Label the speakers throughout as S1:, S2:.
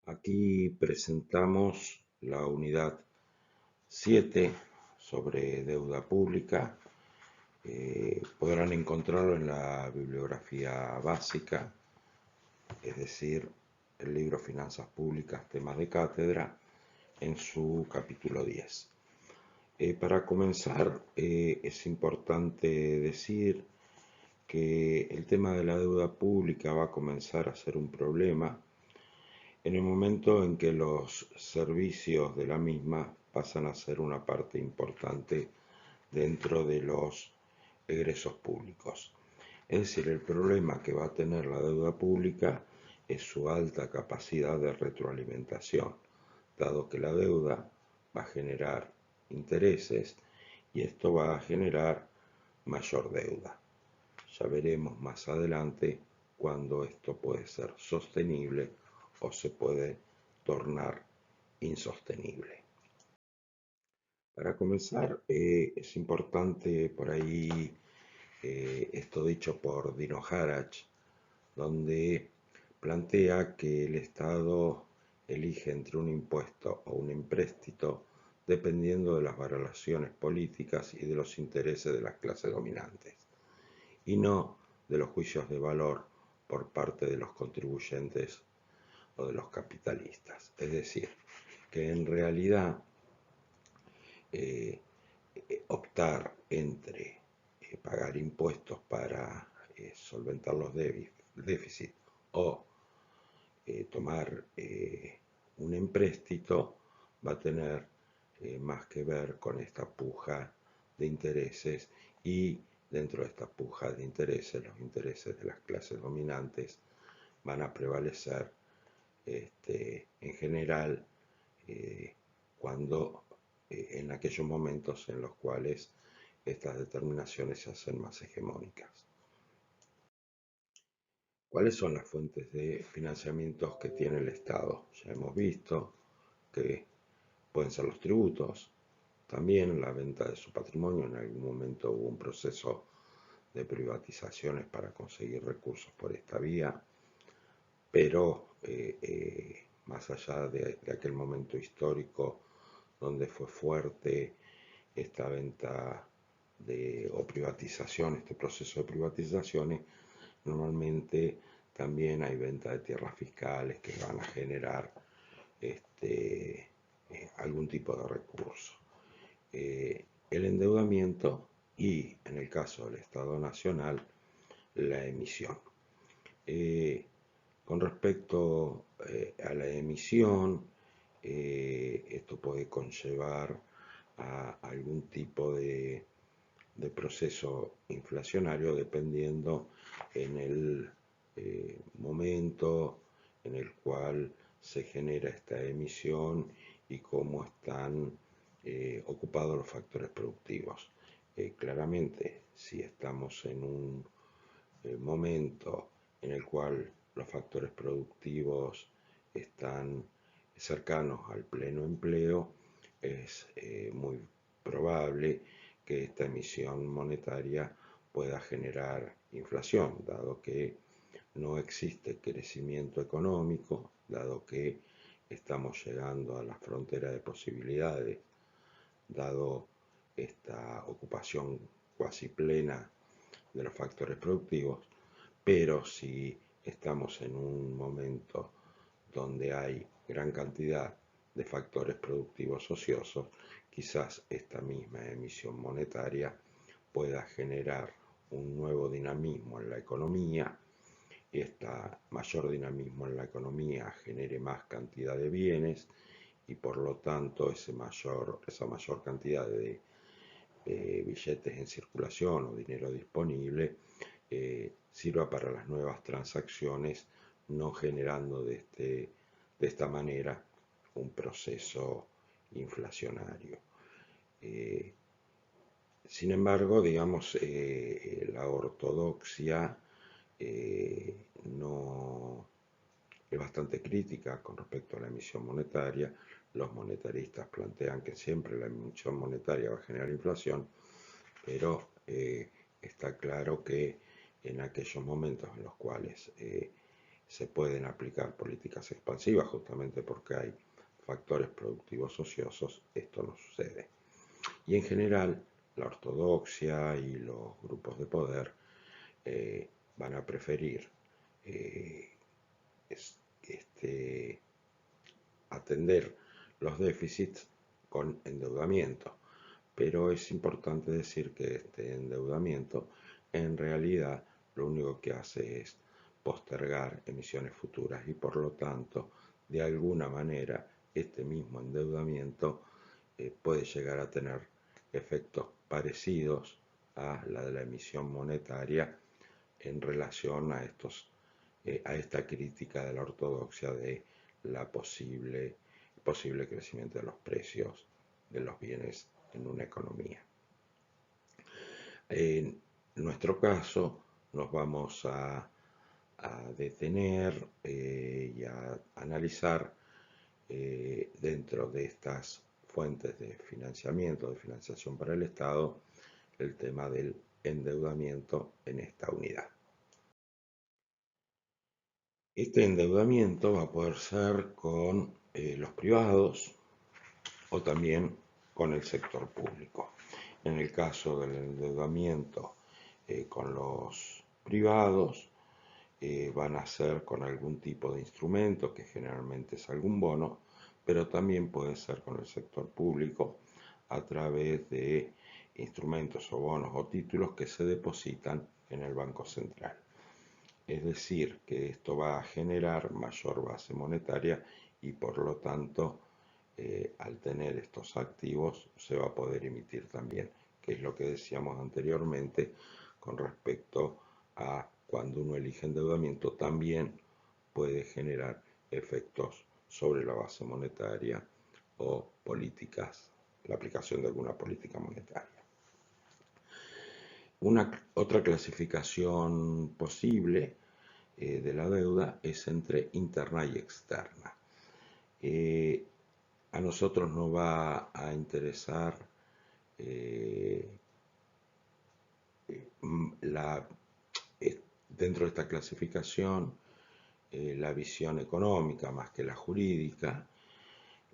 S1: Aquí presentamos la unidad 7 sobre deuda pública. Podrán encontrarlo en la bibliografía básica, es decir, el libro Finanzas Públicas, temas de cátedra, en su capítulo 10. Para comenzar, es importante decir que el tema de la deuda pública va a comenzar a ser un problema en el momento en que los servicios de la misma pasan a ser una parte importante dentro de los egresos públicos. Es decir, el problema que va a tener la deuda pública es su alta capacidad de retroalimentación, dado que la deuda va a generar intereses y esto va a generar mayor deuda. Ya veremos más adelante cuándo esto puede ser sostenible o se puede tornar insostenible. Para comenzar, es importante por ahí esto dicho por Dino Harach, donde plantea que el Estado elige entre un impuesto o un empréstito dependiendo de las valoraciones políticas y de los intereses de las clases dominantes, y no de los juicios de valor por parte de los contribuyentes o de los capitalistas. Es decir, que en realidad eh, optar entre pagar impuestos para solventar los déficits o tomar un empréstito va a tener más que ver con esta puja de intereses, y dentro de esta puja de intereses, los intereses de las clases dominantes van a prevalecer en general cuando en aquellos momentos en los cuales estas determinaciones se hacen más hegemónicas. ¿Cuáles son las fuentes de financiamientos que tiene el Estado? Ya hemos visto que pueden ser los tributos, también la venta de su patrimonio. En algún momento hubo un proceso de privatizaciones para conseguir recursos por esta vía, pero más allá de aquel momento histórico donde fue fuerte esta venta o privatización, este proceso de privatizaciones, normalmente también hay venta de tierras fiscales que van a generar algún tipo de recurso. El endeudamiento y, en el caso del Estado Nacional, la emisión. Con respecto a la emisión, esto puede conllevar a algún tipo de proceso inflacionario dependiendo en el momento en el cual se genera esta emisión y cómo están ocupados los factores productivos. Claramente, si estamos en un momento en el cual los factores productivos están cercanos al pleno empleo, es muy probable que esta emisión monetaria pueda generar inflación, dado que no existe crecimiento económico, dado que estamos llegando a la frontera de posibilidades, dado esta ocupación cuasi plena de los factores productivos. Pero si estamos en un momento donde hay gran cantidad de factores productivos ociosos, quizás esta misma emisión monetaria pueda generar un nuevo dinamismo en la economía, y este mayor dinamismo en la economía genere más cantidad de bienes y por lo tanto esa mayor cantidad de billetes en circulación o dinero disponible sirva para las nuevas transacciones, no generando de esta manera un proceso inflacionario. Sin embargo, digamos, la ortodoxia no es bastante crítica con respecto a la emisión monetaria. Los monetaristas plantean que siempre la emisión monetaria va a generar inflación, pero está claro que en aquellos momentos en los cuales se pueden aplicar políticas expansivas justamente porque hay factores productivos ociosos, esto no sucede. Y en general, la ortodoxia y los grupos de poder van a preferir atender los déficits con endeudamiento. Pero es importante decir que este endeudamiento en realidad lo único que hace es postergar emisiones futuras y por lo tanto, de alguna manera, este mismo endeudamiento puede llegar a tener efectos parecidos a la de la emisión monetaria en relación a esta crítica de la ortodoxia de la posible crecimiento de los precios de los bienes en una economía. En nuestro caso nos vamos a detener y a analizar dentro de estas fuentes de financiamiento, de financiación para el Estado, el tema del endeudamiento en esta unidad. Este endeudamiento va a poder ser con los privados o también con el sector público. En el caso del endeudamiento con los privados, van a ser con algún tipo de instrumento, que generalmente es algún bono, pero también puede ser con el sector público a través de instrumentos o bonos o títulos que se depositan en el Banco Central. Es decir, que esto va a generar mayor base monetaria y por lo tanto, al tener estos activos, se va a poder emitir también, que es lo que decíamos anteriormente con respecto a cuando uno elige endeudamiento, también puede generar efectos sobre la base monetaria o políticas, la aplicación de alguna política monetaria. Otra clasificación posible de la deuda es entre interna y externa. A nosotros nos va a interesar dentro de esta clasificación la visión económica más que la jurídica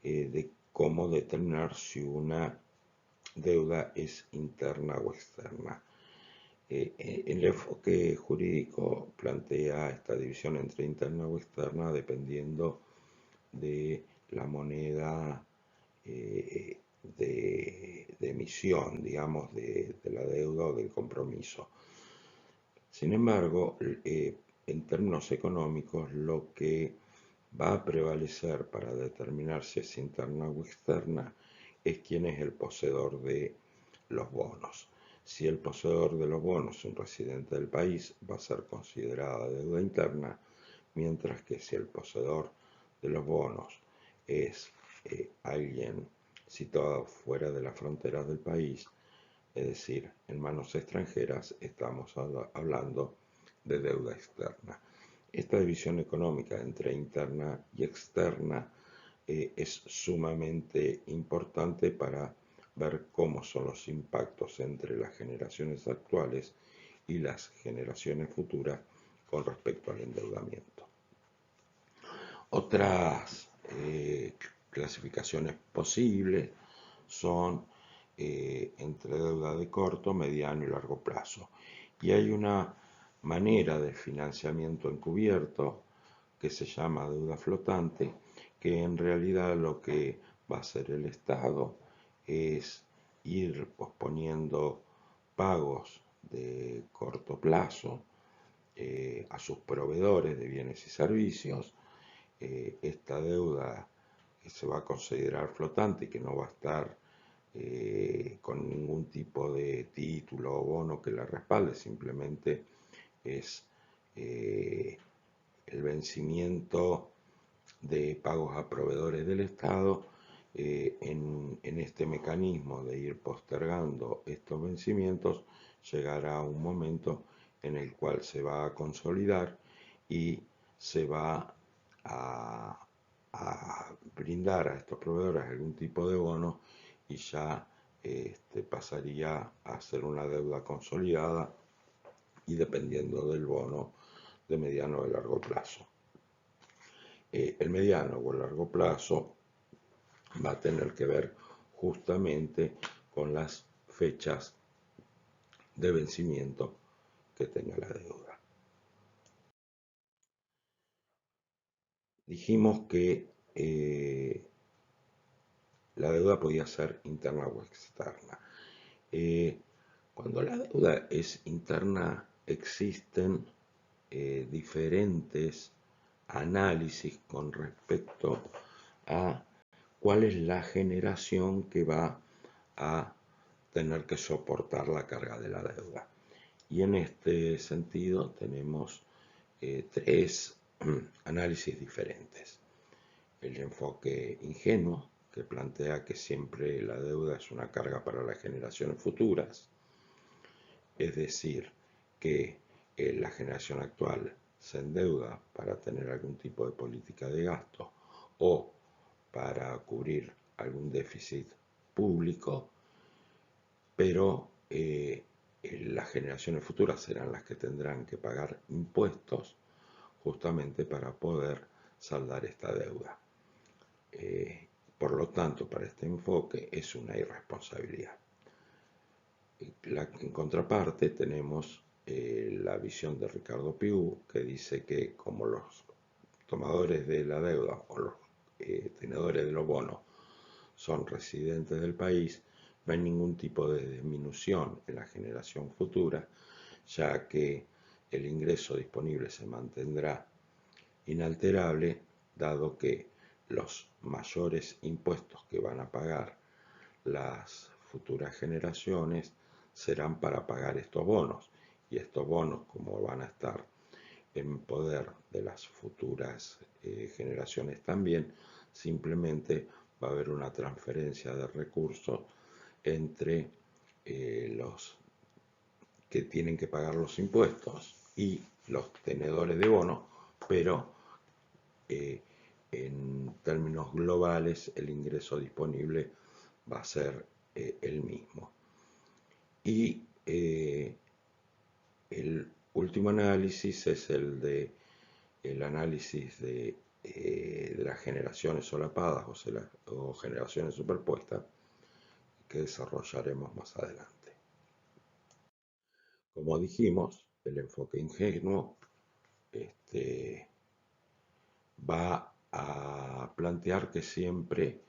S1: de cómo determinar si una deuda es interna o externa. El enfoque jurídico plantea esta división entre interna o externa dependiendo de la moneda de emisión, digamos, de la deuda o del compromiso. Sin embargo, en términos económicos, lo que va a prevalecer para determinar si es interna o externa es quién es el poseedor de los bonos. Si el poseedor de los bonos es un residente del país, va a ser considerada deuda interna, mientras que si el poseedor de los bonos es alguien situado fuera de las fronteras del país, es decir, en manos extranjeras, estamos hablando de deuda externa. Esta división económica entre interna y externa es sumamente importante para ver cómo son los impactos entre las generaciones actuales y las generaciones futuras con respecto al endeudamiento. Otras clasificaciones posibles son entre deuda de corto, mediano y largo plazo. Y hay una manera de financiamiento encubierto que se llama deuda flotante, que en realidad lo que va a hacer el Estado es ir posponiendo pagos de corto plazo a sus proveedores de bienes y servicios. Esta deuda se va a considerar flotante, que no va a estar con ningún tipo de título o bono que la respalde, simplemente es el vencimiento de pagos a proveedores del Estado. En este mecanismo de ir postergando estos vencimientos, llegará un momento en el cual se va a consolidar y se va a brindar a estos proveedores algún tipo de bono y ya pasaría a ser una deuda consolidada y dependiendo del bono de mediano o de largo plazo. el mediano o el largo plazo va a tener que ver justamente con las fechas de vencimiento que tenga la deuda. Dijimos que la deuda podía ser interna o externa. Cuando la deuda es interna, existen diferentes análisis con respecto a cuál es la generación que va a tener que soportar la carga de la deuda. Y en este sentido tenemos tres análisis diferentes. El enfoque ingenuo, que plantea que siempre la deuda es una carga para las generaciones futuras, es decir, que la generación actual se endeuda para tener algún tipo de política de gasto o para cubrir algún déficit público, pero las generaciones futuras serán las que tendrán que pagar impuestos justamente para poder saldar esta deuda. Por lo tanto, para este enfoque es una irresponsabilidad. En contraparte tenemos la visión de Ricardo Piu, que dice que como los tomadores de la deuda o los tenedores de los bonos son residentes del país, no hay ningún tipo de disminución en la generación futura, ya que el ingreso disponible se mantendrá inalterable, dado que los mayores impuestos que van a pagar las futuras generaciones serán para pagar estos bonos, y estos bonos, como van a estar en poder de las futuras generaciones también, simplemente va a haber una transferencia de recursos entre los que tienen que pagar los impuestos y los tenedores de bonos, pero en términos globales el ingreso disponible va a ser el mismo. Y el último análisis es el análisis de las generaciones solapadas o generaciones superpuestas, que desarrollaremos más adelante. Como dijimos, el enfoque ingenuo va a plantear que siempre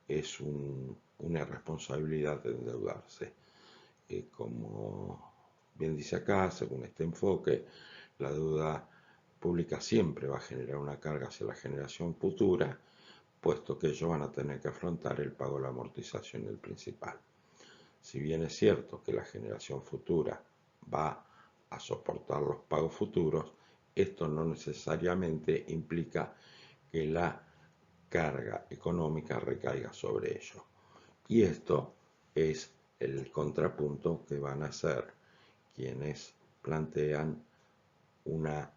S1: es una responsabilidad de endeudarse. Como bien dice acá, según este enfoque, la deuda pública siempre va a generar una carga hacia la generación futura, puesto que ellos van a tener que afrontar el pago de la amortización del principal. Si bien es cierto que la generación futura va a soportar los pagos futuros, esto no necesariamente implica que la carga económica recaiga sobre ellos. Y esto es el contrapunto que van a hacer quienes plantean una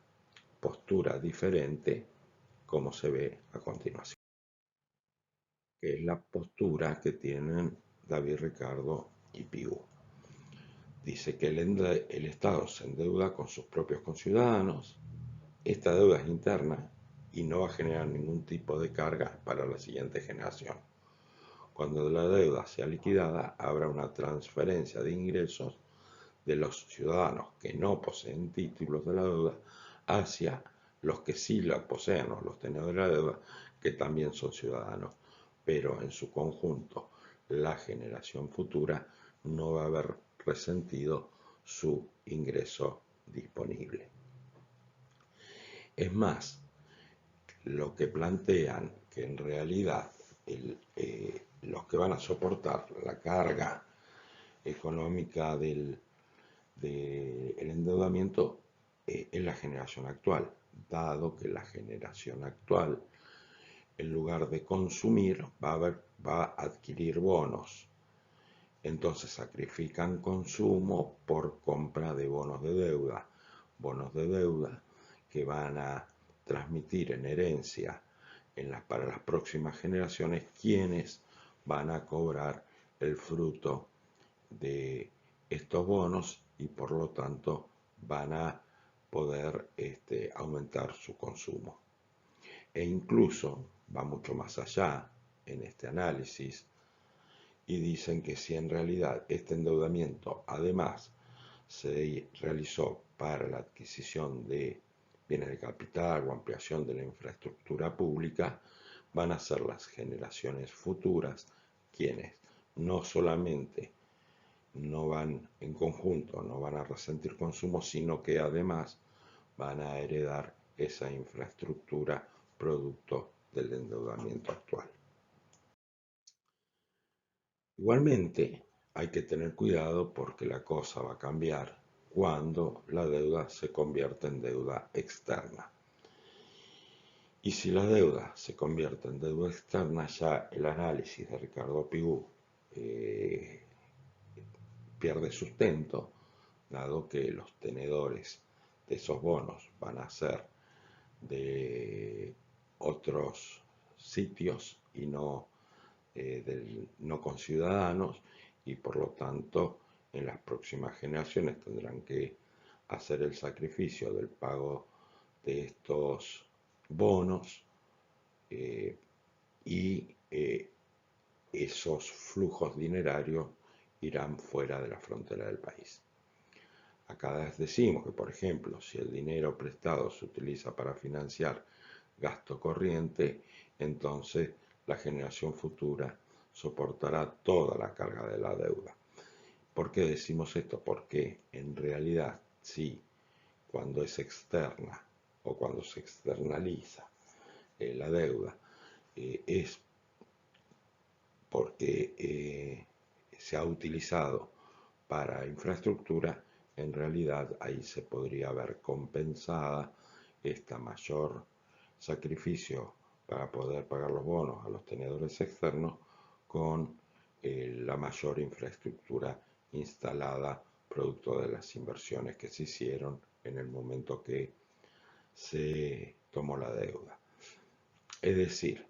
S1: postura diferente, como se ve a continuación, que es la postura que tienen David Ricardo y Piu. Dice que el Estado se endeuda con sus propios conciudadanos, esta deuda es interna y no va a generar ningún tipo de carga para la siguiente generación. Cuando la deuda sea liquidada, habrá una transferencia de ingresos de los ciudadanos que no poseen títulos de la deuda hacia los que sí la poseen, o los tenedores de la deuda, que también son ciudadanos, pero en su conjunto la generación futura no va a haber resentido su ingreso disponible. Es más, lo que plantean que en realidad los que van a soportar la carga económica del endeudamiento es la generación actual, dado que la generación actual, en lugar de consumir, va a adquirir bonos. Entonces sacrifican consumo por compra de bonos de deuda que van a transmitir en herencia para las próximas generaciones, quienes van a cobrar el fruto de estos bonos y por lo tanto van a poder aumentar su consumo. E incluso va mucho más allá en este análisis y dicen que si en realidad este endeudamiento además se realizó para la adquisición de bienes de capital o ampliación de la infraestructura pública, van a ser las generaciones futuras quienes no solamente no van en conjunto, no van a resentir consumo, sino que además van a heredar esa infraestructura producto del endeudamiento actual. Igualmente, hay que tener cuidado porque la cosa va a cambiar cuando la deuda se convierta en deuda externa. Y si la deuda se convierte en deuda externa, ya el análisis de Ricardo Pigou pierde sustento, dado que los tenedores de esos bonos van a ser de otros sitios y no conciudadanos, y por lo tanto en las próximas generaciones tendrán que hacer el sacrificio del pago de estos bonos y esos flujos dinerarios irán fuera de la frontera del país. Acá decimos que, por ejemplo, si el dinero prestado se utiliza para financiar gasto corriente, entonces la generación futura soportará toda la carga de la deuda. ¿Por qué decimos esto? Porque en realidad, sí, cuando es externa o cuando se externaliza la deuda, es porque se ha utilizado para infraestructura, en realidad ahí se podría ver compensada esta mayor sacrificio para poder pagar los bonos a los tenedores externos con la mayor infraestructura instalada producto de las inversiones que se hicieron en el momento que se tomó la deuda. Es decir,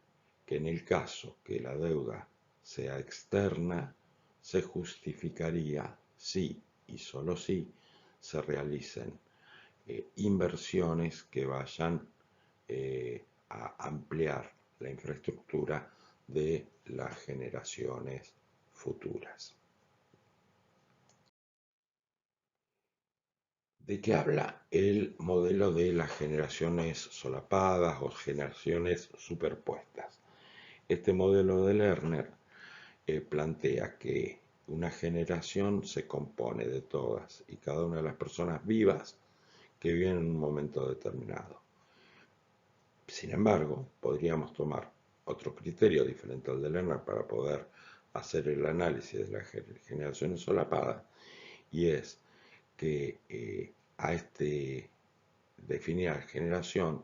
S1: que en el caso que la deuda sea externa, se justificaría si y solo si se realicen inversiones que vayan a ampliar la infraestructura de las generaciones futuras. ¿De qué habla el modelo de las generaciones solapadas o generaciones superpuestas? Este modelo de Lerner plantea que una generación se compone de todas y cada una de las personas vivas que viven en un momento determinado. Sin embargo, podríamos tomar otro criterio diferente al de Lerner para poder hacer el análisis de las generaciones solapadas, y es que a definir a generación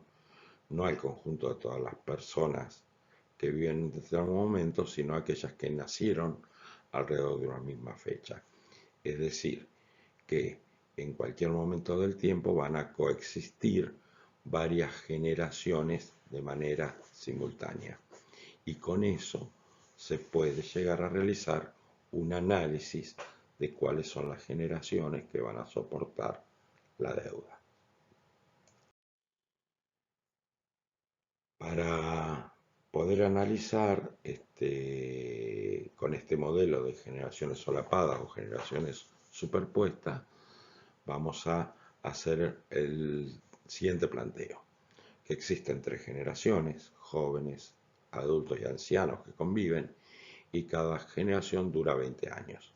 S1: no al conjunto de todas las personas que viven en determinado momento, sino aquellas que nacieron alrededor de una misma fecha. Es decir, que en cualquier momento del tiempo van a coexistir varias generaciones de manera simultánea. Y con eso se puede llegar a realizar un análisis de cuáles son las generaciones que van a soportar la deuda. Para poder analizar con este modelo de generaciones solapadas o generaciones superpuestas, vamos a hacer el siguiente planteo: que existen tres generaciones, jóvenes, adultos y ancianos que conviven, y cada generación dura 20 años,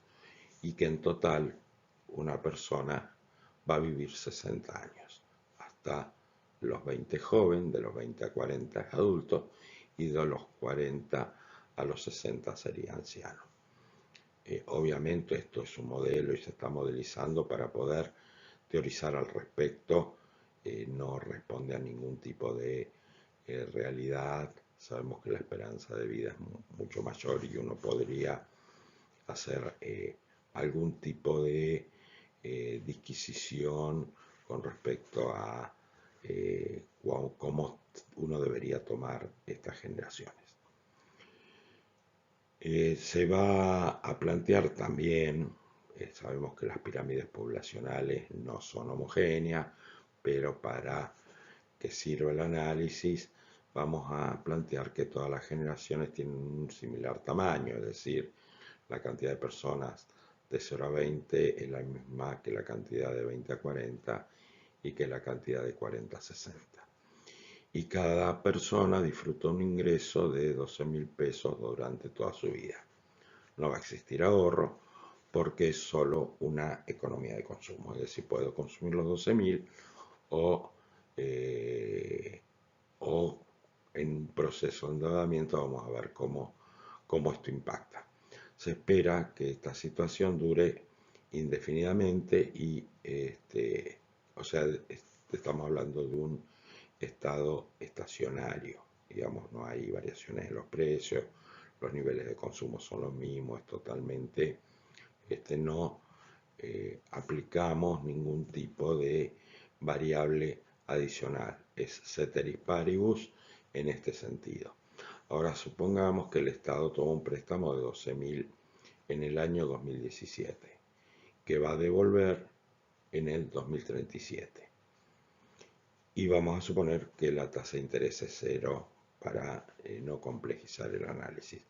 S1: y que en total una persona va a vivir 60 años, hasta los 20 joven, de los 20 a 40 adultos, y de los 40 a los 60 sería anciano. Obviamente esto es un modelo y se está modelizando para poder teorizar al respecto, no responde a ningún tipo de realidad. Sabemos que la esperanza de vida es mucho mayor y uno podría hacer algún tipo de disquisición con respecto a cómo uno debería tomar estas generaciones. Se va a plantear también, sabemos que las pirámides poblacionales no son homogéneas, pero para que sirva el análisis vamos a plantear que todas las generaciones tienen un similar tamaño, es decir, la cantidad de personas de 0 a 20 es la misma que la cantidad de 20 a 40 y que la cantidad de 40 a 60. Y cada persona disfruta un ingreso de 12.000 pesos durante toda su vida. No va a existir ahorro porque es solo una economía de consumo, es decir, puedo consumir los 12.000 o, o en un proceso de endeudamiento vamos a ver cómo esto impacta. Se espera que esta situación dure indefinidamente y, o sea, estamos hablando de un estado estacionario, digamos, no hay variaciones en los precios, los niveles de consumo son los mismos, es totalmente, no aplicamos ningún tipo de variable adicional, es ceteris paribus en este sentido. Ahora supongamos que el Estado toma un préstamo de 12.000 en el año 2017, que va a devolver en el 2037. Y vamos a suponer que la tasa de interés es cero para no complejizar el análisis.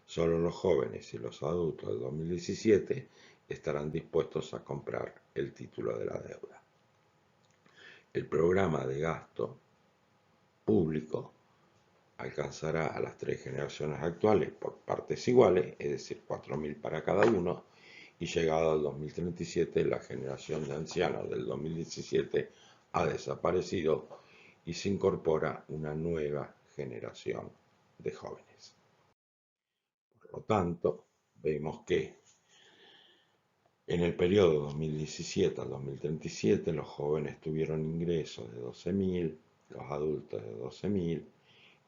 S1: Solo los jóvenes y los adultos del 2017 estarán dispuestos a comprar el título de la deuda. El programa de gasto público alcanzará a las tres generaciones actuales por partes iguales, es decir, 4.000 para cada uno, y llegado al 2037 la generación de ancianos del 2017 ha desaparecido y se incorpora una nueva generación de jóvenes. Por lo tanto, vemos que en el periodo 2017 al 2037 los jóvenes tuvieron ingresos de 12.000, los adultos de 12.000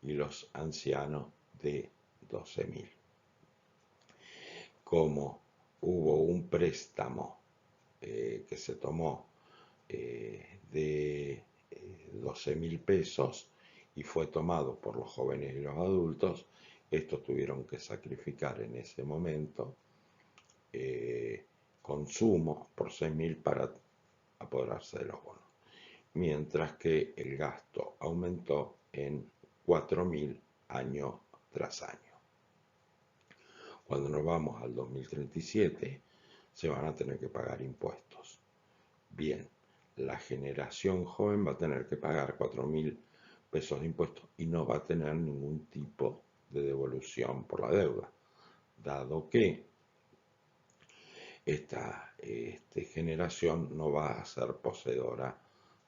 S1: y los ancianos de 12.000. Como hubo un préstamo que se tomó de 12.000 pesos y fue tomado por los jóvenes y los adultos, estos tuvieron que sacrificar en ese momento consumo por 6.000 para apoderarse de los bonos, mientras que el gasto aumentó en 4.000 año tras año. Cuando nos vamos al 2037, se van a tener que pagar impuestos. Bien, la generación joven va a tener que pagar 4.000 pesos de impuestos y no va a tener ningún tipo de devolución por la deuda, dado que esta generación no va a ser poseedora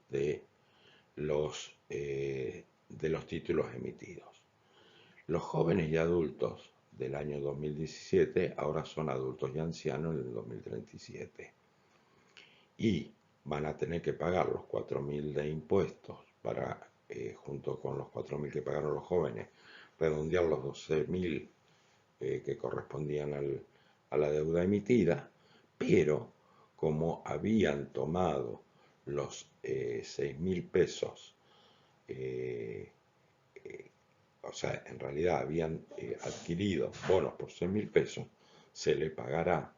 S1: de los títulos emitidos. Los jóvenes y adultos del año 2017 ahora son adultos y ancianos en el 2037 y van a tener que pagar los 4.000 de impuestos para, junto con los 4.000 que pagaron los jóvenes, redondear los 12.000 que correspondían a la deuda emitida, pero como habían tomado los 6.000 pesos, o sea, en realidad habían adquirido bonos por 6.000 pesos, se le pagará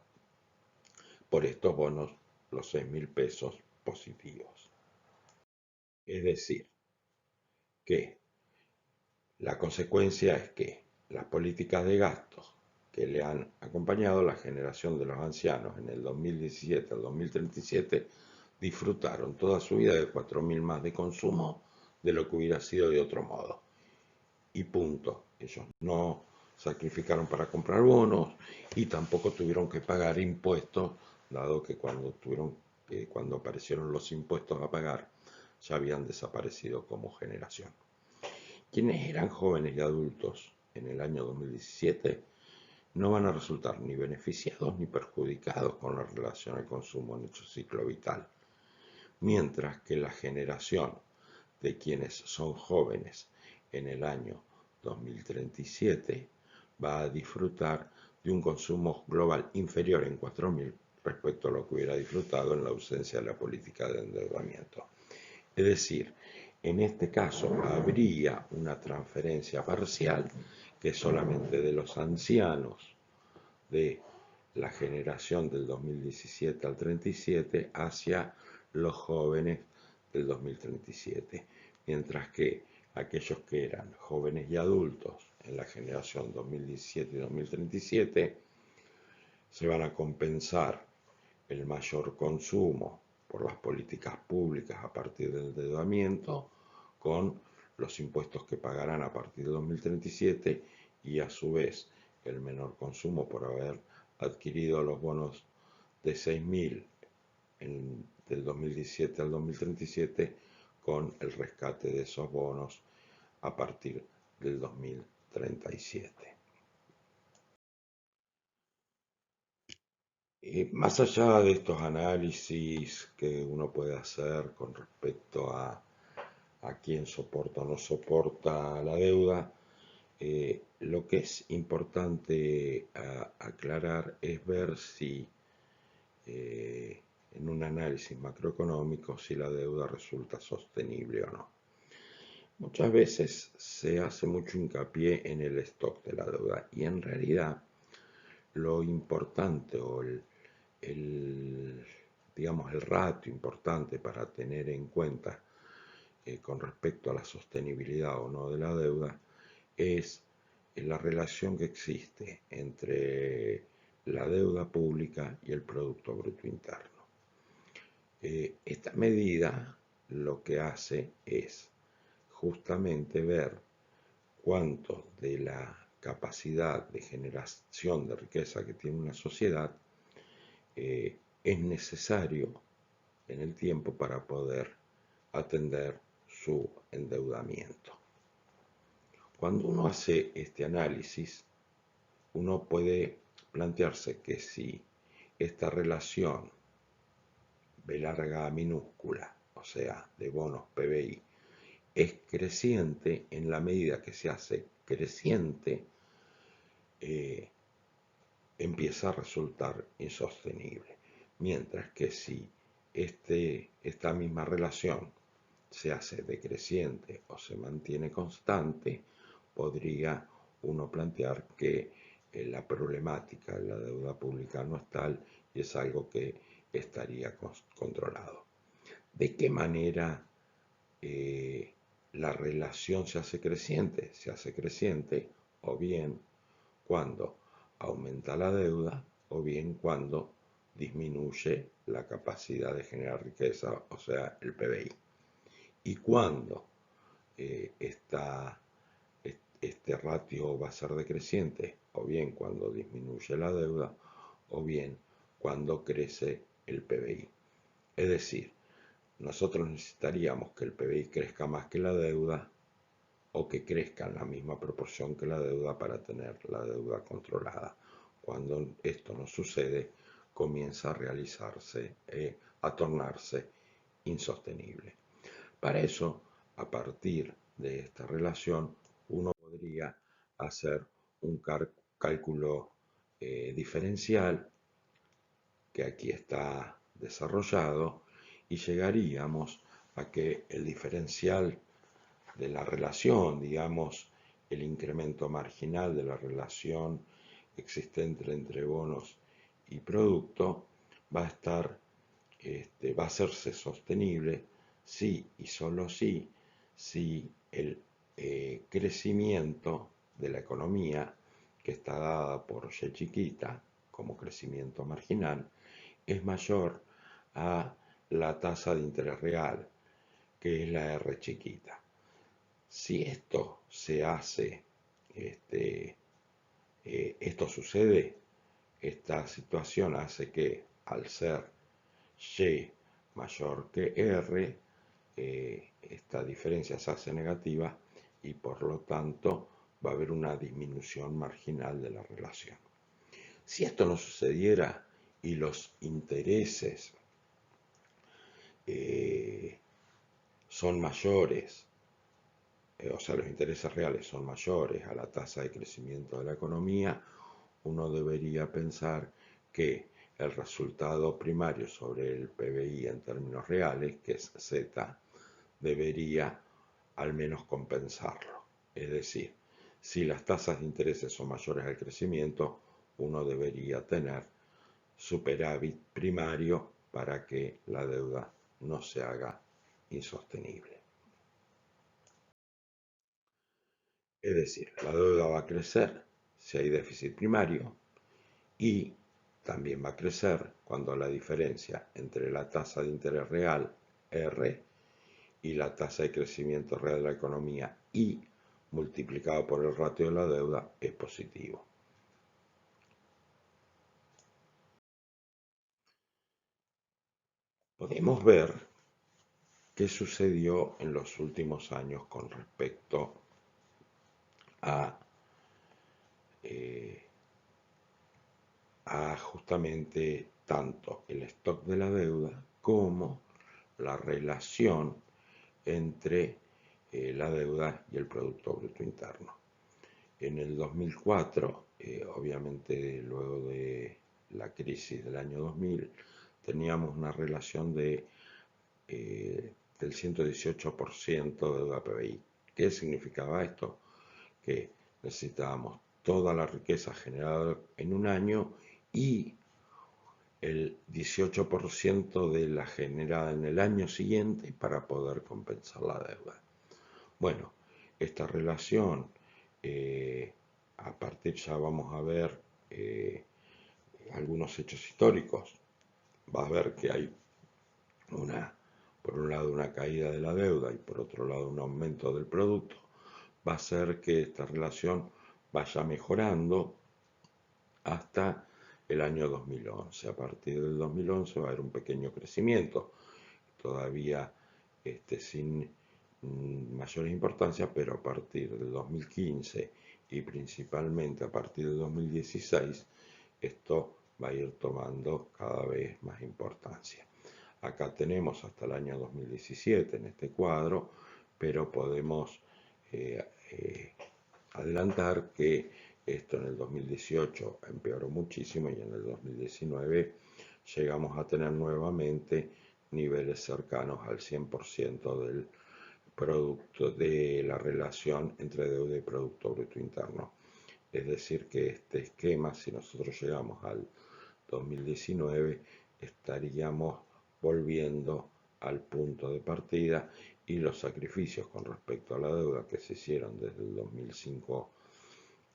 S1: por estos bonos los 6.000 pesos positivos. Es decir, que la consecuencia es que las políticas de gastos que le han acompañado la generación de los ancianos en el 2017 al 2037 disfrutaron toda su vida de 4.000 más de consumo de lo que hubiera sido de otro modo. Y punto. Ellos no sacrificaron para comprar bonos y tampoco tuvieron que pagar impuestos, dado que cuando aparecieron los impuestos a pagar ya habían desaparecido como generación. Quienes eran jóvenes y adultos en el año 2017 no van a resultar ni beneficiados ni perjudicados con la relación al consumo en su ciclo vital, mientras que la generación de quienes son jóvenes en el año 2037 va a disfrutar de un consumo global inferior en 4.000 respecto a lo que hubiera disfrutado en la ausencia de la política de endeudamiento. Es decir, en este caso habría una transferencia parcial que solamente de los ancianos de la generación del 2017 al 37 hacia los jóvenes del 2037, mientras que aquellos que eran jóvenes y adultos en la generación 2017 y 2037 se van a compensar el mayor consumo por las políticas públicas a partir del endeudamiento con los impuestos que pagarán a partir de 2037 y a su vez el menor consumo por haber adquirido los bonos de 6.000 del 2017 al 2037 con el rescate de esos bonos a partir del 2037. Más allá de estos análisis que uno puede hacer con respecto a quién soporta o no soporta la deuda, lo que es importante aclarar es ver si en un análisis macroeconómico si la deuda resulta sostenible o no. Muchas veces se hace mucho hincapié en el stock de la deuda y en realidad lo importante o digamos, el ratio importante para tener en cuenta con respecto a la sostenibilidad o no de la deuda es la relación que existe entre la deuda pública y el Producto Bruto Interno. Esta medida lo que hace es justamente ver cuánto de la capacidad de generación de riqueza que tiene una sociedad es necesario en el tiempo para poder atender su endeudamiento. Cuando uno hace este análisis, uno puede plantearse que si esta relación B larga a minúscula, o sea, de bonos PBI, es creciente en la medida que se hace creciente, empieza a resultar insostenible. Mientras que si esta misma relación se hace decreciente o se mantiene constante, podría uno plantear que la problemática de la deuda pública no es tal y es algo que estaría controlado. ¿De qué manera la relación se hace creciente? Se hace creciente o bien cuando aumenta la deuda o bien cuando disminuye la capacidad de generar riqueza, o sea, el PBI. Y cuando este ratio va a ser decreciente, o bien cuando disminuye la deuda, o bien cuando crece el PBI. Es decir, nosotros necesitaríamos que el PBI crezca más que la deuda o que crezca en la misma proporción que la deuda para tener la deuda controlada. Cuando esto no sucede, comienza a realizarse, a tornarse insostenible. Para eso, a partir de esta relación, uno podría hacer un cálculo diferencial que aquí está desarrollado y llegaríamos a que el diferencial de la relación, digamos, el incremento marginal de la relación existente entre bonos y producto va a estar, va a hacerse sostenible si y solo si el crecimiento de la economía, que está dada por Y chiquita como crecimiento marginal, es mayor a la tasa de interés real, que es la R chiquita. Si esto se hace, esto sucede, esta situación hace que al ser Y mayor que R, esta diferencia se hace negativa y por lo tanto va a haber una disminución marginal de la relación. Si esto no sucediera y los intereses son mayores, o sea, los intereses reales son mayores a la tasa de crecimiento de la economía, uno debería pensar que el resultado primario sobre el PBI en términos reales, que es Z, debería al menos compensarlo. Es decir, si las tasas de intereses son mayores al crecimiento, uno debería tener superávit primario para que la deuda no se haga insostenible. Es decir, la deuda va a crecer si hay déficit primario y también va a crecer cuando la diferencia entre la tasa de interés real, R, y la tasa de crecimiento real de la economía, I, multiplicado por el ratio de la deuda, es positivo. Podemos ver qué sucedió en los últimos años con respecto a, eh, a justamente tanto el stock de la deuda como la relación entre la deuda y el Producto Bruto Interno. En el 2004, obviamente luego de la crisis del año 2000, teníamos una relación del 118% de deuda PBI. ¿Qué significaba esto? Que necesitábamos toda la riqueza generada en un año y el 18% de la generada en el año siguiente para poder compensar la deuda. Bueno, esta relación, a partir ya vamos a ver algunos hechos históricos. Vas a ver que hay por un lado una caída de la deuda y por otro lado un aumento del producto. Va a hacer que esta relación vaya mejorando hasta el año 2011. A partir del 2011 va a haber un pequeño crecimiento, todavía sin mayores importancias, pero a partir del 2015 y principalmente a partir del 2016, esto va a ir tomando cada vez más importancia. Acá tenemos hasta el año 2017 en este cuadro, pero podemos adelantar que esto en el 2018 empeoró muchísimo y en el 2019 llegamos a tener nuevamente niveles cercanos al 100% del producto de la relación entre deuda y Producto Bruto Interno. Es decir, que este esquema, si nosotros llegamos al 2019, estaríamos volviendo al punto de partida y los sacrificios con respecto a la deuda que se hicieron desde el 2005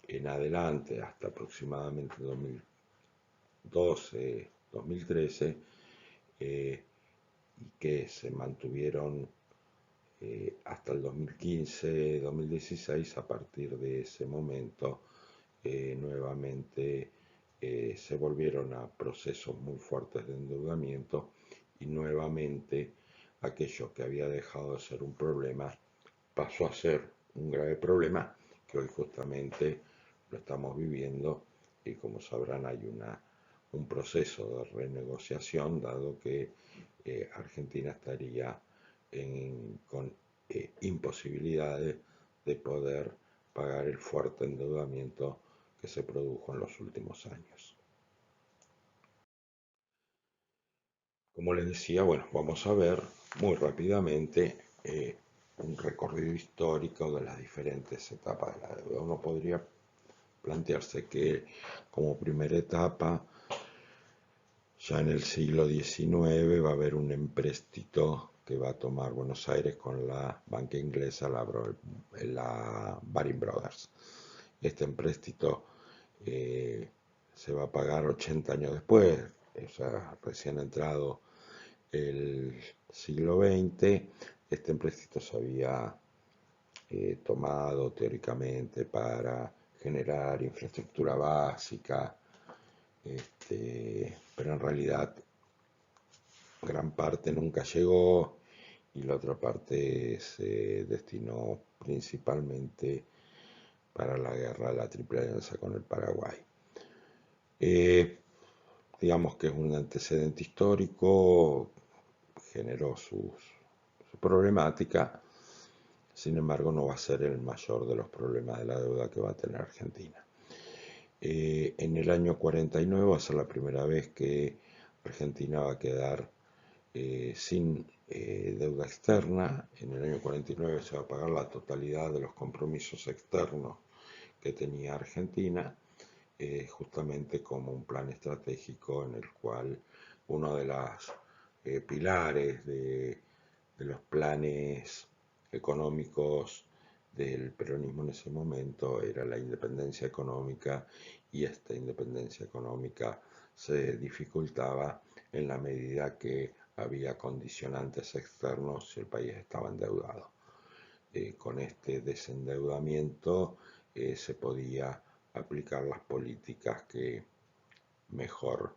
S1: en adelante hasta aproximadamente 2012, 2013, y que se mantuvieron hasta el 2015, 2016. A partir de ese momento nuevamente se volvieron a procesos muy fuertes de endeudamiento y nuevamente aquello que había dejado de ser un problema pasó a ser un grave problema que hoy justamente lo estamos viviendo y como sabrán hay un proceso de renegociación dado que Argentina estaría con imposibilidades de poder pagar el fuerte endeudamiento que se produjo en los últimos años. Como les decía, bueno, vamos a ver muy rápidamente un recorrido histórico de las diferentes etapas de la deuda. Uno podría plantearse que como primera etapa, ya en el siglo XIX, va a haber un empréstito que va a tomar Buenos Aires con la banca inglesa, la Baring Brothers. Este empréstito se va a pagar 80 años después, o sea, recién entrado el siglo XX. Este empréstito se había tomado teóricamente para generar infraestructura básica, pero en realidad gran parte nunca llegó y la otra parte se destinó principalmente para la guerra de la Triple Alianza con el Paraguay. Digamos que es un antecedente histórico, generó su problemática, sin embargo no va a ser el mayor de los problemas de la deuda que va a tener Argentina. En el año 49 va a ser la primera vez que Argentina va a quedar sin deuda externa. En el año 49 se va a pagar la totalidad de los compromisos externos que tenía Argentina, justamente como un plan estratégico en el cual uno de los pilares de los planes económicos del peronismo en ese momento era la independencia económica, y esta independencia económica se dificultaba en la medida que había condicionantes externos si el país estaba endeudado. Con este desendeudamiento se podía aplicar las políticas que mejor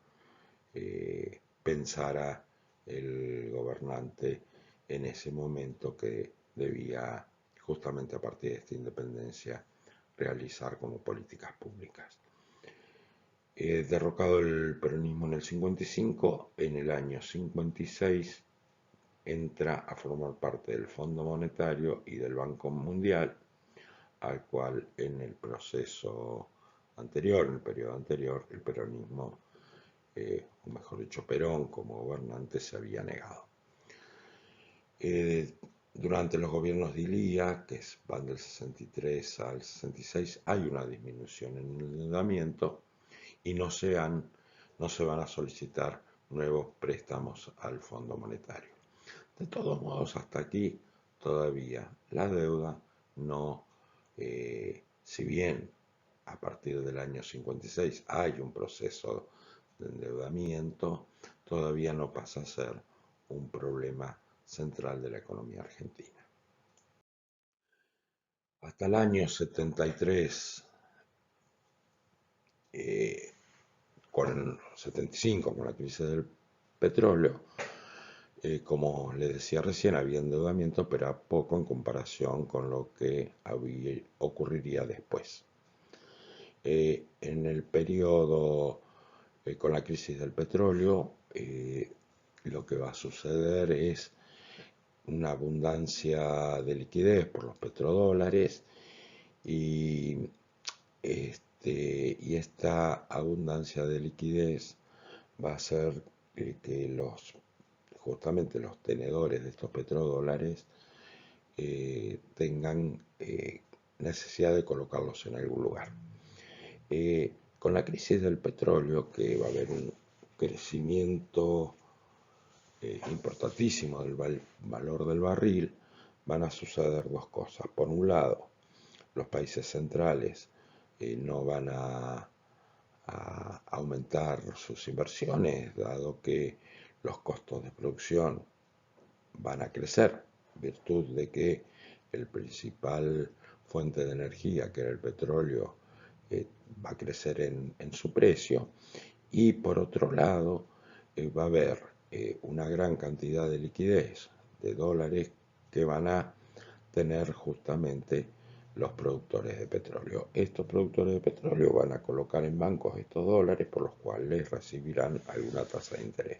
S1: pensara el gobernante en ese momento, que debía, justamente a partir de esta independencia, realizar como políticas públicas. Derrocado el peronismo en el 55, en el año 56 entra a formar parte del Fondo Monetario y del Banco Mundial, al cual en el proceso anterior, en el periodo anterior, el peronismo, o mejor dicho, Perón como gobernante, se había negado. Durante los gobiernos de Ilía, que van del 63 al 66, hay una disminución en el endeudamiento y no se van a solicitar nuevos préstamos al Fondo Monetario. De todos modos, hasta aquí todavía la deuda no, si bien a partir del año 56 hay un proceso de endeudamiento, todavía no pasa a ser un problema central de la economía argentina. Hasta el año 73, con 75, con la crisis del petróleo, como les decía recién, había endeudamiento, pero a poco en comparación con lo que ocurriría después. En el periodo con la crisis del petróleo, lo que va a suceder es una abundancia de liquidez por los petrodólares, y, y esta abundancia de liquidez va a hacer que justamente los tenedores de estos petrodólares tengan necesidad de colocarlos en algún lugar. Con la crisis del petróleo, que va a haber un crecimiento importantísimo del valor del barril, van a suceder dos cosas. Por un lado, los países centrales no van a aumentar sus inversiones, dado que los costos de producción van a crecer, virtud de que el principal fuente de energía, que era el petróleo, va a crecer en su precio. Y por otro lado, va a haber una gran cantidad de liquidez, de dólares, que van a tener justamente los productores de petróleo. Estos productores de petróleo van a colocar en bancos estos dólares, por los cuales recibirán alguna tasa de interés.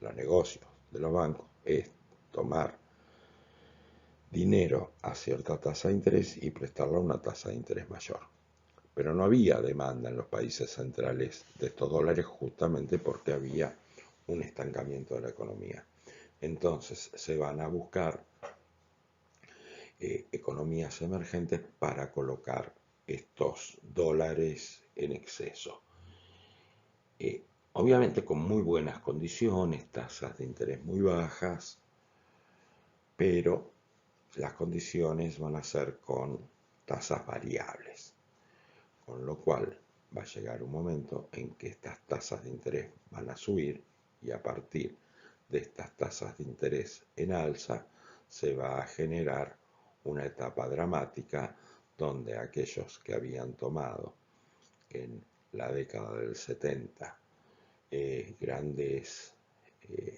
S1: Los negocios de los bancos es tomar dinero a cierta tasa de interés y prestarlo a una tasa de interés mayor. Pero no había demanda en los países centrales de estos dólares, justamente porque había un estancamiento de la economía. Entonces se van a buscar economías emergentes para colocar estos dólares en exceso. Obviamente con muy buenas condiciones, tasas de interés muy bajas, pero las condiciones van a ser con tasas variables, con lo cual va a llegar un momento en que estas tasas de interés van a subir, y a partir de estas tasas de interés en alza se va a generar una etapa dramática donde aquellos que habían tomado en la década del 70 grandes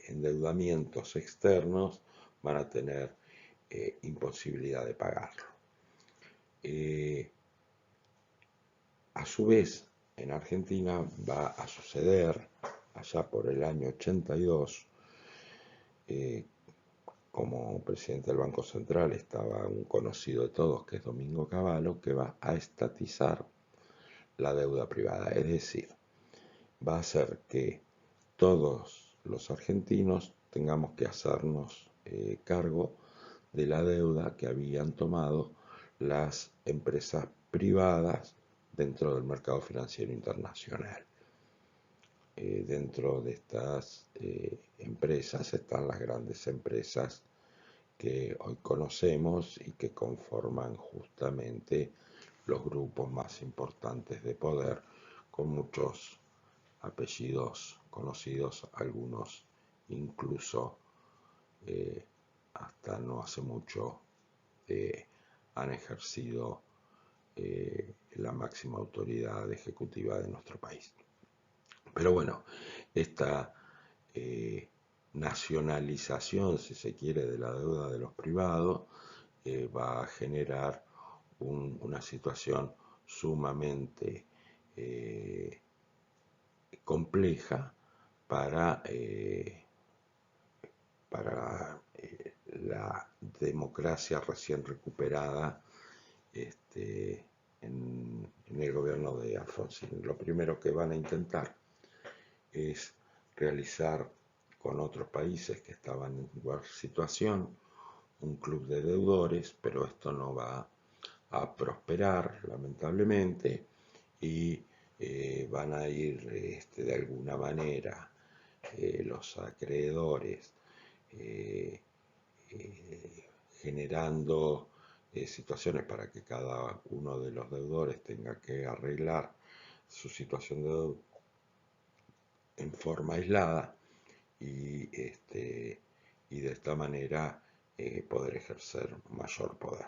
S1: endeudamientos externos van a tener imposibilidad de pagarlo. A su vez, en Argentina va a suceder, allá por el año 82, como presidente del Banco Central estaba un conocido de todos, que es Domingo Cavallo, que va a estatizar la deuda privada. Es decir, va a hacer que todos los argentinos tengamos que hacernos cargo de la deuda que habían tomado las empresas privadas dentro del mercado financiero internacional. Dentro de estas empresas están las grandes empresas que hoy conocemos y que conforman justamente los grupos más importantes de poder, con muchos apellidos conocidos, algunos incluso hasta no hace mucho han ejercido la máxima autoridad ejecutiva de nuestro país. Pero bueno, esta nacionalización, si se quiere, de la deuda de los privados va a generar una situación sumamente compleja para la democracia recién recuperada en el gobierno de Alfonsín. Lo primero que van a intentar es realizar con otros países que estaban en igual situación un club de deudores, pero esto no va a prosperar, lamentablemente, y van a ir de alguna manera los acreedores generando situaciones para que cada uno de los deudores tenga que arreglar su situación de deuda en forma aislada y de esta manera poder ejercer mayor poder.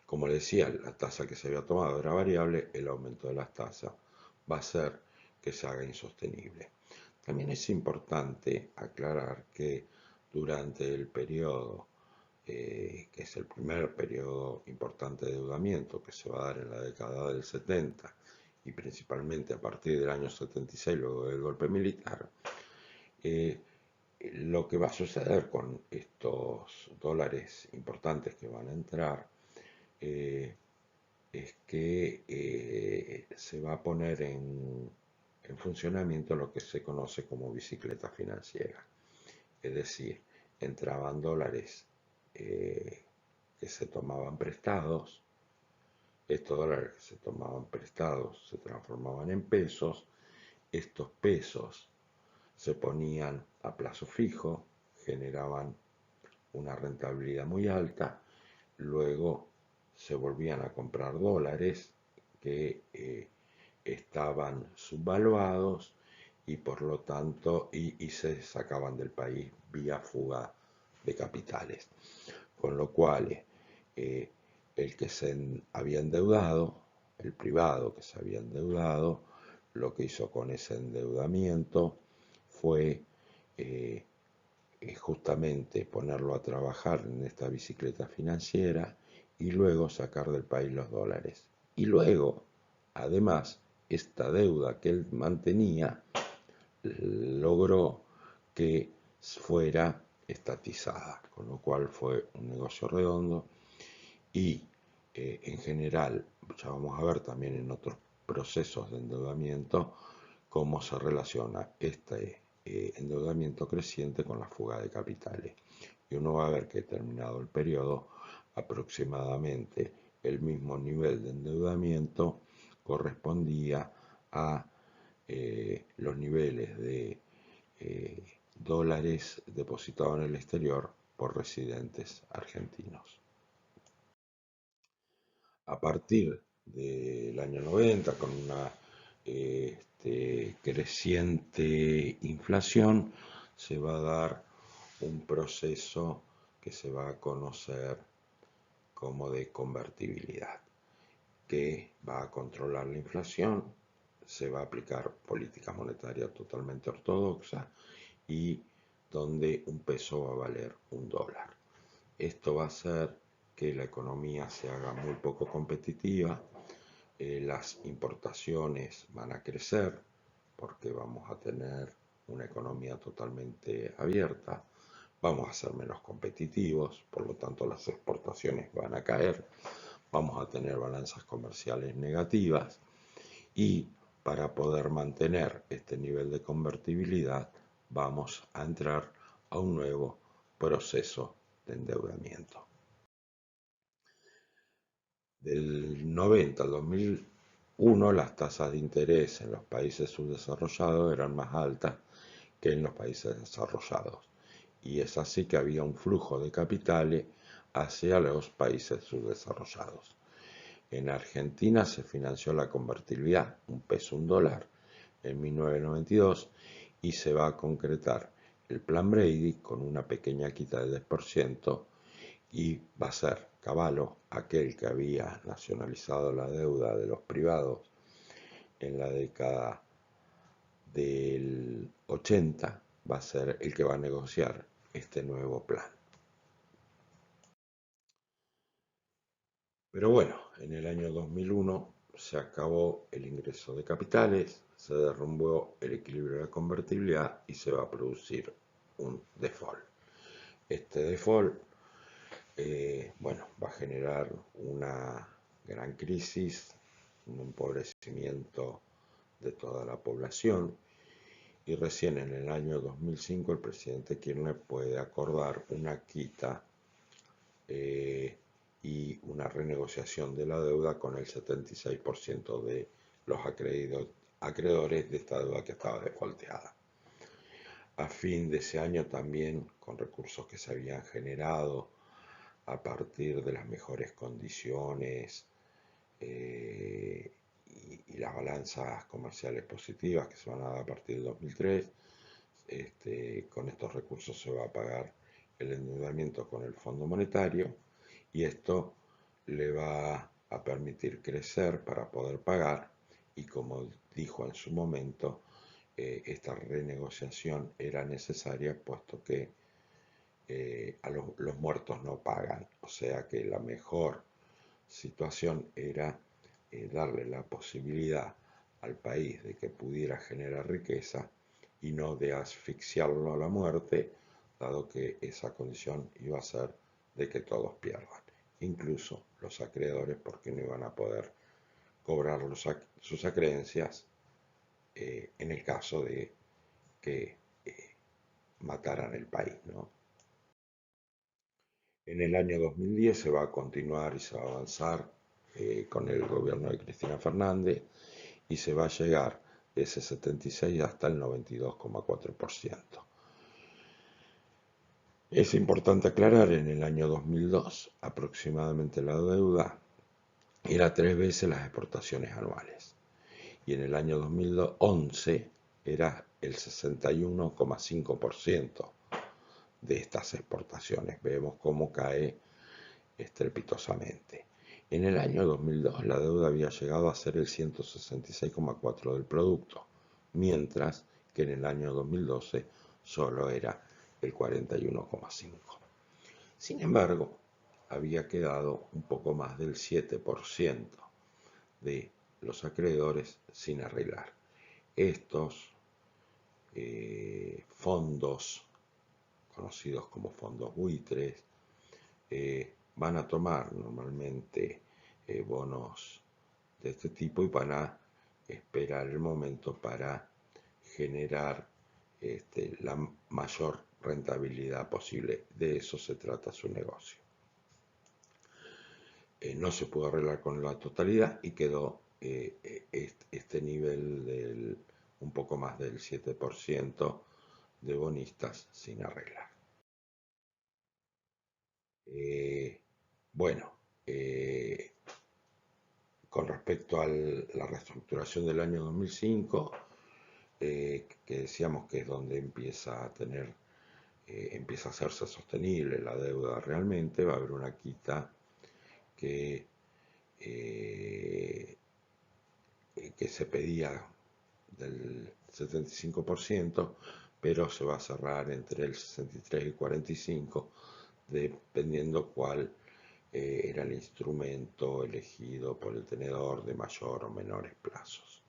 S1: Como le decía, la tasa que se había tomado era variable, el aumento de las tasas va a hacer que se haga insostenible. También es importante aclarar que durante el periodo, que es el primer periodo importante de endeudamiento que se va a dar en la década del 70 y principalmente a partir del año 76, luego del golpe militar, lo que va a suceder con estos dólares importantes que van a entrar es que se va a poner en funcionamiento lo que se conoce como bicicleta financiera. Es decir, entraban dólares que se tomaban prestados, estos dólares que se tomaban prestados se transformaban en pesos, estos pesos se ponían a plazo fijo, generaban una rentabilidad muy alta, luego se volvían a comprar dólares que estaban subvaluados y por lo tanto y se sacaban del país vía fuga de capitales. Con lo cual el que se había endeudado, el privado que se había endeudado, lo que hizo con ese endeudamiento fue justamente ponerlo a trabajar en esta bicicleta financiera y luego sacar del país los dólares. Y luego, además, esta deuda que él mantenía logró que fuera estatizada, con lo cual fue un negocio redondo y en general, ya vamos a ver también en otros procesos de endeudamiento cómo se relaciona este endeudamiento creciente con la fuga de capitales. Y uno va a ver que terminado el periodo, aproximadamente el mismo nivel de endeudamiento correspondía a los niveles de dólares depositados en el exterior por residentes argentinos. A partir del año 90, con una creciente inflación, se va a dar un proceso que se va a conocer como de convertibilidad, que va a controlar la inflación, se va a aplicar política monetaria totalmente ortodoxa y donde un peso va a valer un dólar. Esto va a hacer que la economía se haga muy poco competitiva, las importaciones van a crecer porque vamos a tener una economía totalmente abierta, vamos a ser menos competitivos, por lo tanto las exportaciones van a caer, vamos a tener balanzas comerciales negativas y para poder mantener este nivel de convertibilidad vamos a entrar a un nuevo proceso de endeudamiento. Del 90 al 2001 las tasas de interés en los países subdesarrollados eran más altas que en los países desarrollados y es así que había un flujo de capitales hacia los países subdesarrollados. En Argentina se financió la convertibilidad, un peso, un dólar, en 1992 y se va a concretar el plan Brady con una pequeña quita del 10% y va a ser Cavallo, aquel que había nacionalizado la deuda de los privados en la década del 80, va a ser el que va a negociar este nuevo plan. Pero bueno, en el año 2001 se acabó el ingreso de capitales, se derrumbó el equilibrio de la convertibilidad y se va a producir un default. Este default, bueno, va a generar una gran crisis, un empobrecimiento de toda la población y recién en el año 2005 el presidente Kirchner puede acordar una quita y una renegociación de la deuda con el 76% de los acreedores de esta deuda que estaba defaulteada. A fin de ese año también, con recursos que se habían generado a partir de las mejores condiciones y las balanzas comerciales positivas que se van a dar a partir del 2003, con estos recursos se va a pagar el endeudamiento con el Fondo Monetario y esto le va a permitir crecer para poder pagar y como dijo en su momento, esta renegociación era necesaria puesto que los muertos no pagan, o sea que la mejor situación era darle la posibilidad al país de que pudiera generar riqueza y no de asfixiarlo a la muerte, dado que esa condición iba a ser de que todos pierdan, incluso los acreedores, porque no iban a poder cobrar sus acreencias en el caso de que mataran el país, ¿no? En el año 2010 se va a continuar y se va a avanzar con el gobierno de Cristina Fernández y se va a llegar de ese 76 hasta el 92,4%. Es importante aclarar, en el año 2002 aproximadamente la deuda era 3 veces las exportaciones anuales y en el año 2011 era el 61,5% de estas exportaciones. Vemos cómo cae estrepitosamente. En el año 2002 la deuda había llegado a ser el 166,4% del producto, mientras que en el año 2012 solo era el 41,5%. Sin embargo, había quedado un poco más del 7% de los acreedores sin arreglar. Estos fondos, conocidos como fondos buitres, van a tomar normalmente bonos de este tipo y van a esperar el momento para generar la mayor rentabilidad posible. De eso se trata su negocio. No se pudo arreglar con la totalidad y quedó este nivel del un poco más del 7% de bonistas sin arreglar. Bueno, con respecto a la reestructuración del año 2005, que decíamos que es donde empieza a hacerse sostenible la deuda realmente, va a haber una quita que, eh, que se pedía del 75%, pero se va a cerrar entre el 63 y el 45, dependiendo cuál era el instrumento elegido por el tenedor de mayor o menores plazos.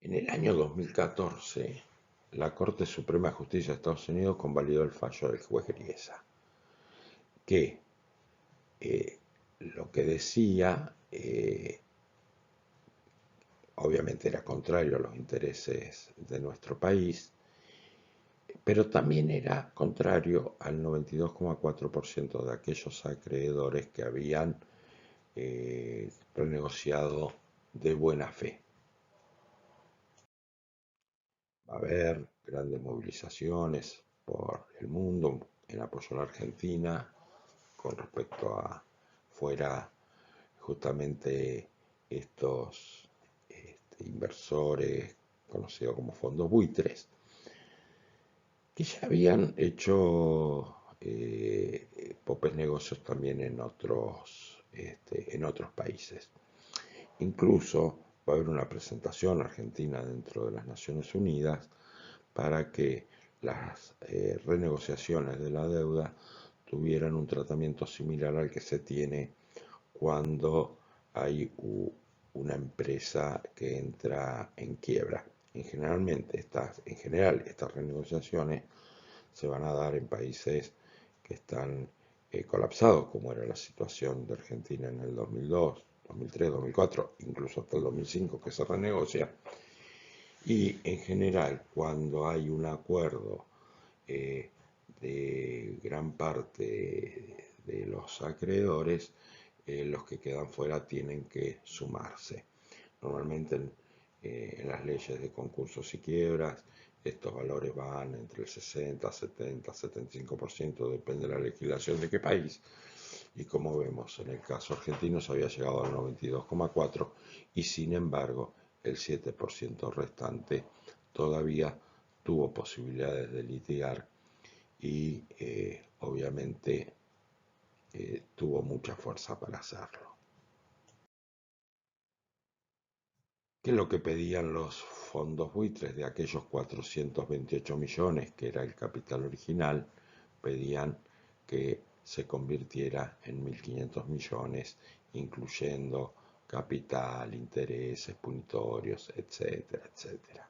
S1: En el año 2014, la Corte Suprema de Justicia de Estados Unidos convalidó el fallo del juez Griesa, que lo que decía obviamente era contrario a los intereses de nuestro país, pero también era contrario al 92,4% de aquellos acreedores que habían renegociado de buena fe. Va a haber grandes movilizaciones por el mundo en apoyo a la Argentina con respecto a fuera justamente estos inversores conocidos como fondos buitres, que ya habían hecho popes negocios también en otros países. Incluso va a haber una presentación argentina dentro de las Naciones Unidas para que las renegociaciones de la deuda tuvieran un tratamiento similar al que se tiene cuando hay una empresa que entra en quiebra. En general, estas renegociaciones se van a dar en países que están colapsados, como era la situación de Argentina en el 2002, 2003, 2004, incluso hasta el 2005 que se renegocia. Y en general, cuando hay un acuerdo de gran parte de los acreedores, los que quedan fuera tienen que sumarse. Normalmente en las leyes de concursos y quiebras, estos valores van entre el 60, 70, 75%, depende de la legislación de qué país. Y como vemos, en el caso argentino se había llegado al 92,4% y sin embargo el 7% restante todavía tuvo posibilidades de litigar y obviamente tuvo mucha fuerza para hacerlo. ¿Qué es lo que pedían los fondos buitres de aquellos 428 millones, que era el capital original? Pedían que se convirtiera en 1.500 millones, incluyendo capital, intereses, punitorios, etcétera, etcétera.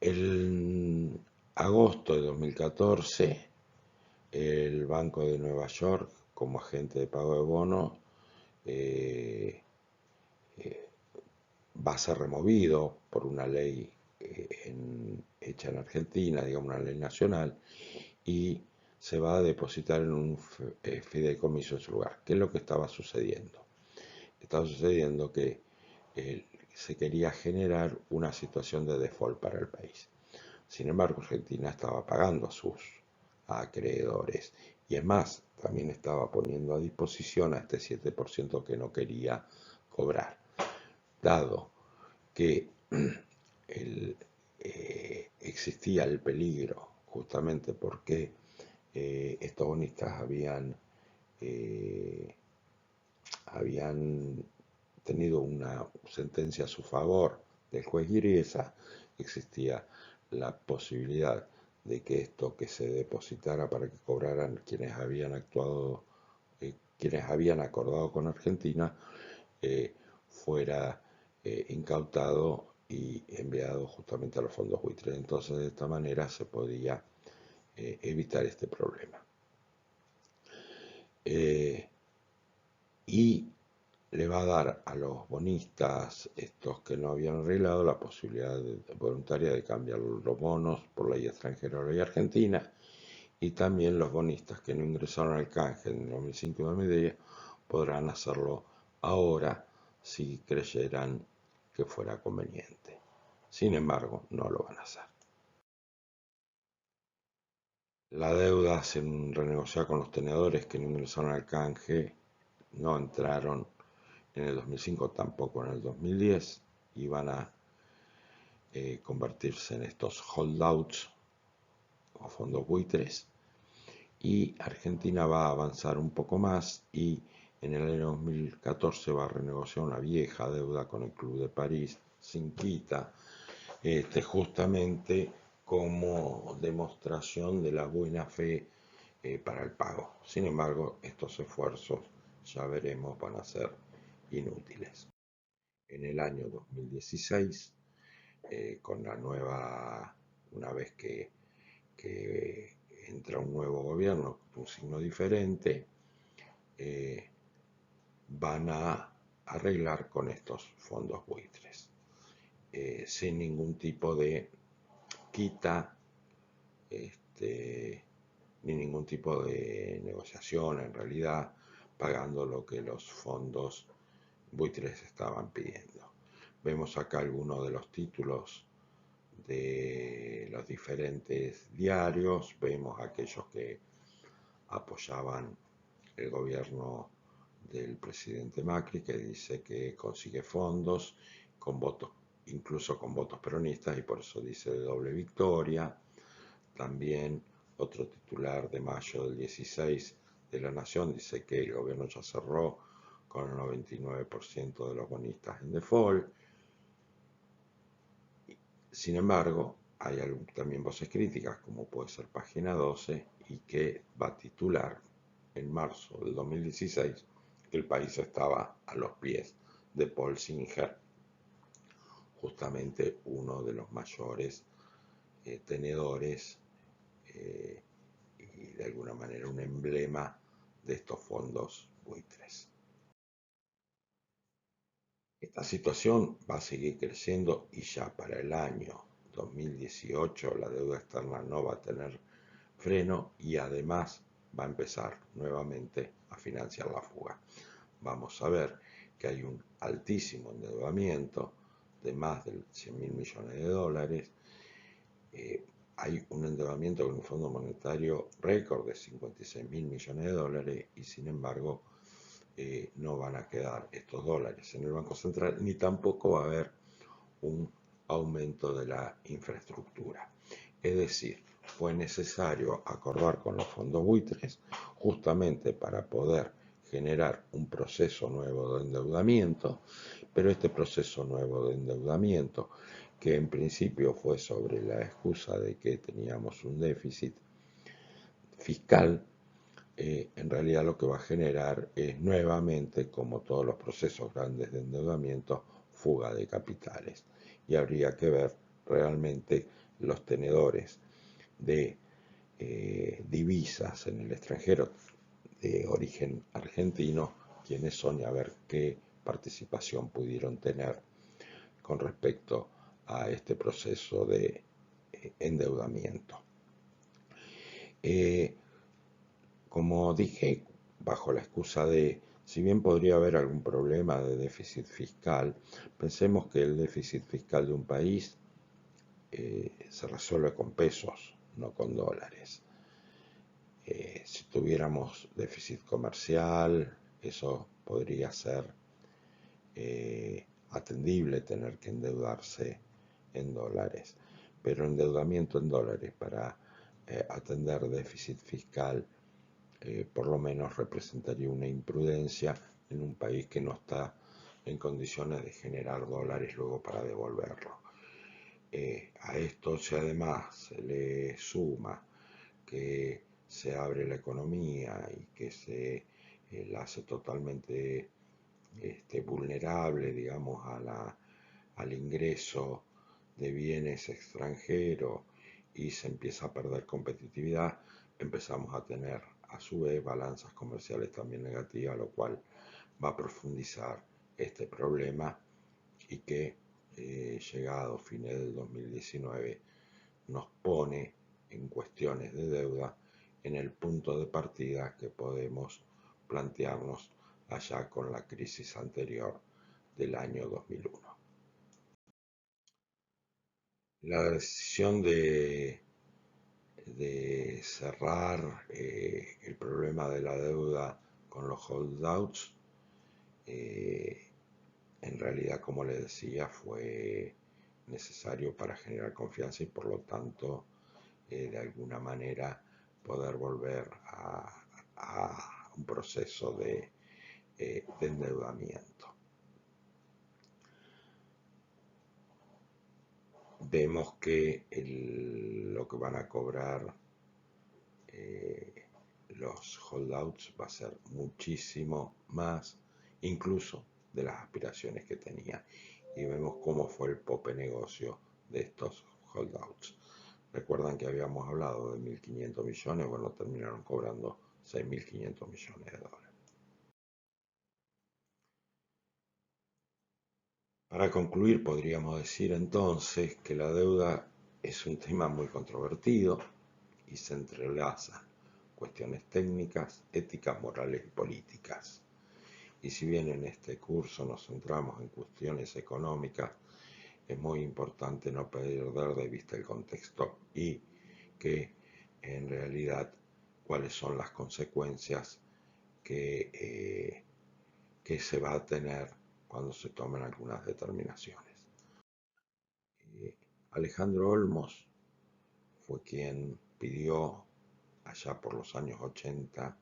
S1: En agosto de 2014, el Banco de Nueva York, como agente de pago de bonos, eh, va a ser removido por una ley hecha en Argentina, digamos una ley nacional, y se va a depositar en un fideicomiso en su lugar. ¿Qué es lo que estaba sucediendo? Estaba sucediendo que se quería generar una situación de default para el país. Sin embargo, Argentina estaba pagando a sus acreedores y es más, también estaba poniendo a disposición a este 7% que no quería cobrar. Dado que existía el peligro, justamente porque estos bonistas habían tenido una sentencia a su favor del juez Guiriesa, existía la posibilidad de que esto que se depositara para que cobraran quienes habían acordado con Argentina, fuera incautado y enviado justamente a los fondos buitres. Entonces, de esta manera se podía evitar este problema. Y le va a dar a los bonistas, estos que no habían arreglado, la posibilidad voluntaria de cambiar los bonos por ley extranjera o ley argentina, y también los bonistas que no ingresaron al canje en 2005 y 2010 podrán hacerlo ahora si creyeran que fuera conveniente. Sin embargo, no lo van a hacer. La deuda se renegocia con los tenedores que no ingresaron al canje, no entraron en el 2005, tampoco en el 2010, y van a convertirse en estos holdouts o fondos buitres. Y Argentina va a avanzar un poco más y en el año 2014 va a renegociar una vieja deuda con el Club de París sin quita, justamente como demostración de la buena fe para el pago. Sin embargo, estos esfuerzos, ya veremos, van a ser inútiles. En el año 2016, una vez que entra un nuevo gobierno, un signo diferente, van a arreglar con estos fondos buitres, sin ningún tipo de quita, ni ningún tipo de negociación, en realidad pagando lo que los fondos buitres estaban pidiendo. Vemos acá algunos de los títulos de los diferentes diarios, vemos aquellos que apoyaban el gobierno del presidente Macri, que dice que consigue fondos con votos, incluso con votos peronistas, y por eso dice de doble victoria. También otro titular de mayo del 16 de La Nación dice que el gobierno ya cerró con el 99% de los bonistas en default. Sin embargo, hay también voces críticas, como puede ser Página 12, y que va a titular en marzo del 2016 que el país estaba a los pies de Paul Singer, justamente uno de los mayores tenedores y de alguna manera un emblema de estos fondos buitres. Esta situación va a seguir creciendo y ya para el año 2018 la deuda externa no va a tener freno y además va a empezar nuevamente a financiar la fuga. Vamos a ver que hay un altísimo endeudamiento de más de 100.000 millones de dólares. Hay un endeudamiento con un Fondo Monetario récord de 56.000 millones de dólares y sin embargo no van a quedar estos dólares en el Banco Central ni tampoco va a haber un aumento de la infraestructura. Es decir, fue necesario acordar con los fondos buitres justamente para poder generar un proceso nuevo de endeudamiento, pero este proceso nuevo de endeudamiento, que en principio fue sobre la excusa de que teníamos un déficit fiscal, en realidad lo que va a generar es nuevamente, como todos los procesos grandes de endeudamiento, fuga de capitales. Y habría que ver realmente los tenedores de divisas en el extranjero de origen argentino, quiénes son y a ver qué participación pudieron tener con respecto a este proceso de endeudamiento. Como dije, bajo la excusa de, si bien podría haber algún problema de déficit fiscal, pensemos que el déficit fiscal de un país se resuelve con pesos, no con dólares. Si tuviéramos déficit comercial, eso podría ser atendible tener que endeudarse en dólares, pero endeudamiento en dólares para atender déficit fiscal por lo menos representaría una imprudencia en un país que no está en condiciones de generar dólares luego para devolverlo. A esto si además se le suma que se abre la economía y que se la hace totalmente vulnerable, digamos, al ingreso de bienes extranjeros y se empieza a perder competitividad, empezamos a tener a su vez balanzas comerciales también negativas, lo cual va a profundizar este problema y que llegado fines del 2019 nos pone en cuestiones de deuda en el punto de partida que podemos plantearnos allá con la crisis anterior del año 2001. La decisión de cerrar el problema de la deuda con los holdouts, en realidad, como les decía, fue necesario para generar confianza y por lo tanto, de alguna manera, poder volver a un proceso de endeudamiento. Vemos que lo que van a cobrar los holdouts va a ser muchísimo más, incluso de las aspiraciones que tenía. Y vemos cómo fue el pope negocio de estos holdouts. Recuerdan que habíamos hablado de 1.500 millones, bueno, terminaron cobrando 6.500 millones de dólares. Para concluir, podríamos decir entonces que la deuda es un tema muy controvertido y se entrelazan cuestiones técnicas, éticas, morales y políticas. Y si bien en este curso nos centramos en cuestiones económicas, es muy importante no perder de vista el contexto y que en realidad cuáles son las consecuencias que se va a tener cuando se tomen algunas determinaciones. Alejandro Olmos fue quien pidió allá por los años 80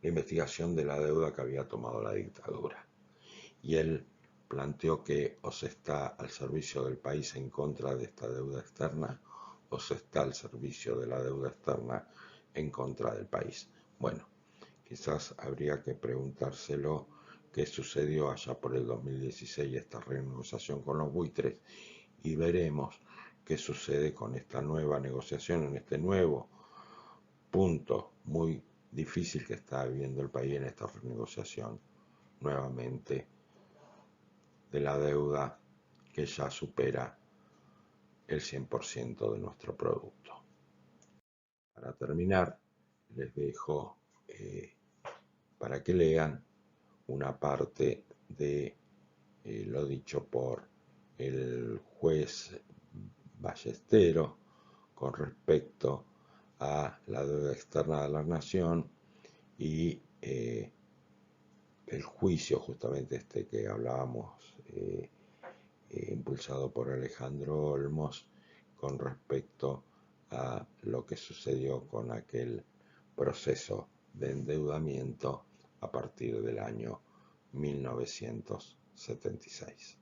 S1: la investigación de la deuda que había tomado la dictadura. Y él planteó que o se está al servicio del país en contra de esta deuda externa o se está al servicio de la deuda externa en contra del país. Bueno, quizás habría que preguntárselo qué sucedió allá por el 2016, esta renegociación con los buitres, y veremos qué sucede con esta nueva negociación, en este nuevo punto muy difícil que está viviendo el país en esta renegociación nuevamente de la deuda que ya supera el 100% de nuestro producto. Para terminar, les dejo para que lean una parte de lo dicho por el juez Ballestero con respecto a la deuda externa de la nación y el juicio justamente este que hablábamos, impulsado por Alejandro Olmos, con respecto a lo que sucedió con aquel proceso de endeudamiento a partir del año 1976.